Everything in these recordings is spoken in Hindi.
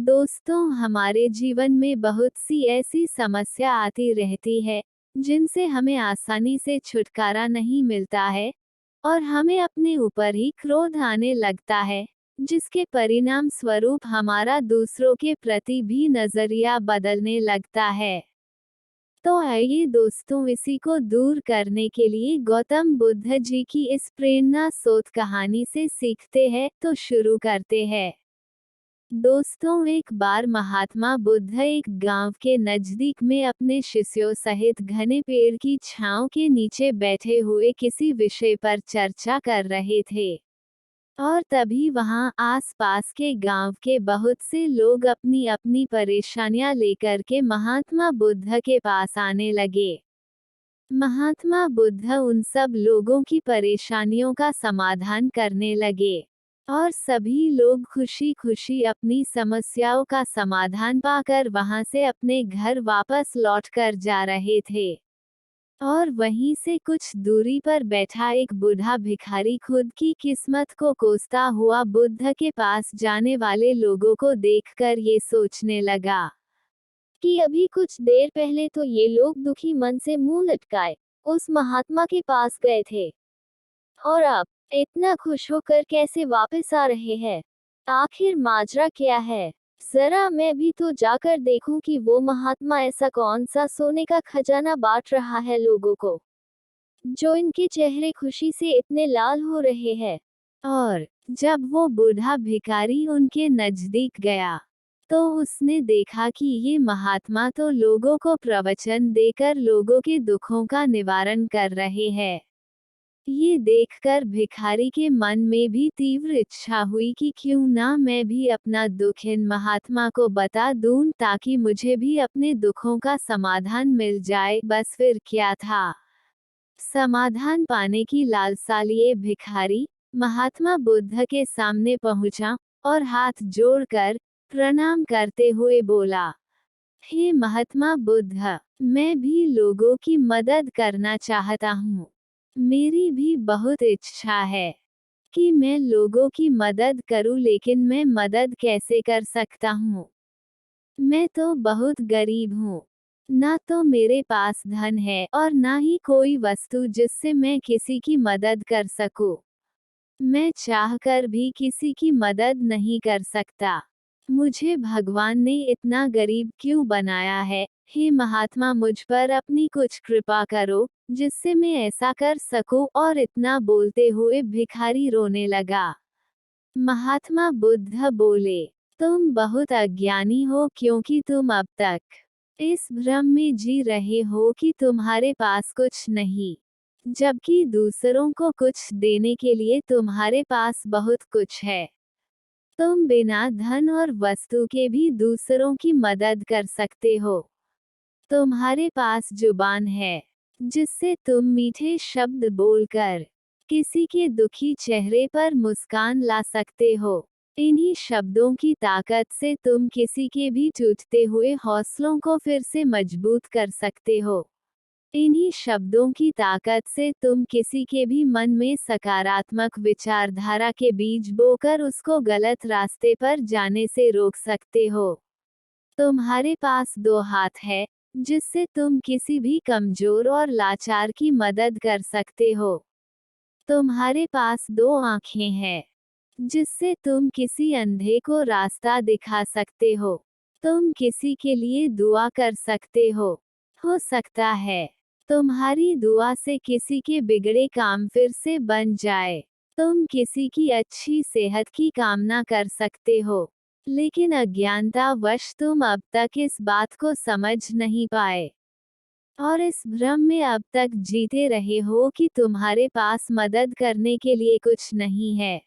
दोस्तों, हमारे जीवन में बहुत सी ऐसी समस्या आती रहती है जिनसे हमें आसानी से छुटकारा नहीं मिलता है और हमें अपने ऊपर ही क्रोध आने लगता है, जिसके परिणाम स्वरूप हमारा दूसरों के प्रति भी नजरिया बदलने लगता है। तो आइए दोस्तों, इसी को दूर करने के लिए गौतम बुद्ध जी की इस प्रेरणा स्रोत कहानी से सीखते हैं। तो शुरू करते हैं। दोस्तों, एक बार महात्मा बुद्ध एक गांव के नजदीक में अपने शिष्यों सहित घने पेड़ की छांव के नीचे बैठे हुए किसी विषय पर चर्चा कर रहे थे। और तभी वहां आसपास के गांव के बहुत से लोग अपनी अपनी परेशानियां लेकर के महात्मा बुद्ध के पास आने लगे। महात्मा बुद्ध उन सब लोगों की परेशानियों का समाधान करने लगे और सभी लोग खुशी खुशी अपनी समस्याओं का समाधान पाकर वहां से अपने घर वापस लौटकर जा रहे थे। और वहीं से कुछ दूरी पर बैठा एक बूढ़ा भिखारी खुद की किस्मत को कोसता हुआ बुद्ध के पास जाने वाले लोगों को देखकर ये सोचने लगा कि अभी कुछ देर पहले तो ये लोग दुखी मन से मुंह लटकाए उस महात्मा के पास गए थे, और अब इतना खुश होकर कैसे वापस आ रहे हैं? आखिर माजरा क्या है? जरा मैं भी तो जाकर देखूं कि वो महात्मा ऐसा कौन सा सोने का खजाना बांट रहा है लोगों को, जो इनके चेहरे खुशी से इतने लाल हो रहे हैं। और जब वो बूढ़ा भिखारी उनके नजदीक गया तो उसने देखा कि ये महात्मा तो लोगों को प्रवचन देकर लोगों के दुखों का निवारण कर रहे हैं। ये देखकर भिखारी के मन में भी तीव्र इच्छा हुई कि क्यों ना मैं भी अपना दुख इन महात्मा को बता दूं, ताकि मुझे भी अपने दुखों का समाधान मिल जाए। बस फिर क्या था, समाधान पाने की लालसा लिए भिखारी महात्मा बुद्ध के सामने पहुंचा और हाथ जोड़कर प्रणाम करते हुए बोला, हे महात्मा बुद्ध, मैं भी लोगों की मदद करना चाहता हूँ। मेरी भी बहुत इच्छा है कि मैं लोगों की मदद करूं, लेकिन मैं मदद कैसे कर सकता हूँ? मैं तो बहुत गरीब हूँ। ना तो मेरे पास धन है और ना ही कोई वस्तु जिससे मैं किसी की मदद कर सकूं। मैं चाहकर भी किसी की मदद नहीं कर सकता। मुझे भगवान ने इतना गरीब क्यों बनाया है? हे महात्मा, मुझ पर अपनी कुछ कृपा करो जिससे मैं ऐसा कर सकूं। और इतना बोलते हुए भिखारी रोने लगा। महात्मा बुद्ध बोले, तुम बहुत अज्ञानी हो, क्योंकि तुम अब तक इस भ्रम में जी रहे हो कि तुम्हारे पास कुछ नहीं, जबकि दूसरों को कुछ देने के लिए तुम्हारे पास बहुत कुछ है। तुम बिना धन और वस्तु के भी दूसरों की मदद कर सकते हो। तुम्हारे पास जुबान है जिससे तुम मीठे शब्द बोलकर किसी के दुखी चेहरे पर मुस्कान ला सकते हो। इन्हीं शब्दों की ताकत से तुम किसी के भी टूटते हुए हौसलों को फिर से मजबूत कर सकते हो। इन्हीं शब्दों की ताकत से तुम किसी के भी मन में सकारात्मक विचारधारा के बीज बोकर उसको गलत रास्ते पर जाने से रोक सकते हो। तुम्हारे पास दो हाथ है जिससे तुम किसी भी कमजोर और लाचार की मदद कर सकते हो। तुम्हारे पास दो आंखें हैं जिससे तुम किसी अंधे को रास्ता दिखा सकते हो। तुम किसी के लिए दुआ कर सकते हो सकता है तुम्हारी दुआ से किसी के बिगड़े काम फिर से बन जाए। तुम किसी की अच्छी सेहत की कामना कर सकते हो, लेकिन अज्ञानतावश तुम अब तक इस बात को समझ नहीं पाए और इस भ्रम में अब तक जीते रहे हो कि तुम्हारे पास मदद करने के लिए कुछ नहीं है।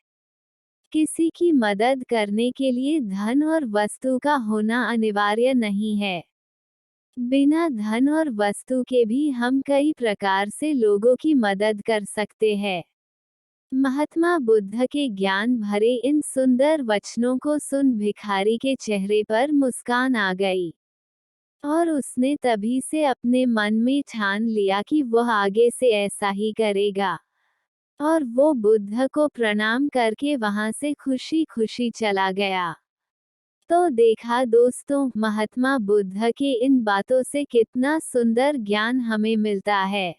किसी की मदद करने के लिए धन और वस्तु का होना अनिवार्य नहीं है। बिना धन और वस्तु के भी हम कई प्रकार से लोगों की मदद कर सकते हैं। महात्मा बुद्ध के ज्ञान भरे इन सुंदर वचनों को सुन भिखारी के चेहरे पर मुस्कान आ गई और उसने तभी से अपने मन में ठान लिया कि वह आगे से ऐसा ही करेगा। और वो बुद्ध को प्रणाम करके वहां से खुशी खुशी चला गया। तो देखा दोस्तों, महात्मा बुद्ध के इन बातों से कितना सुंदर ज्ञान हमें मिलता है।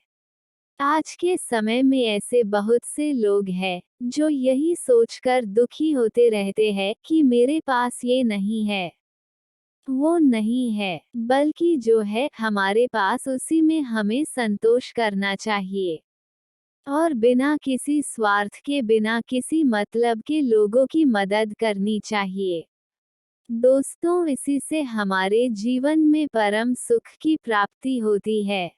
आज के समय में ऐसे बहुत से लोग हैं जो यही सोचकर दुखी होते रहते हैं कि मेरे पास ये नहीं है, वो नहीं है, बल्कि जो है हमारे पास उसी में हमें संतोष करना चाहिए और बिना किसी स्वार्थ के, बिना किसी मतलब के लोगों की मदद करनी चाहिए। दोस्तों, इसी से हमारे जीवन में परम सुख की प्राप्ति होती है।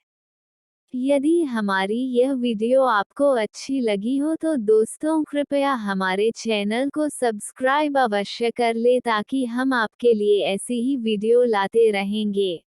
यदि हमारी यह वीडियो आपको अच्छी लगी हो तो दोस्तों कृपया हमारे चैनल को सब्सक्राइब अवश्य कर ले ताकि हम आपके लिए ऐसी ही वीडियो लाते रहेंगे।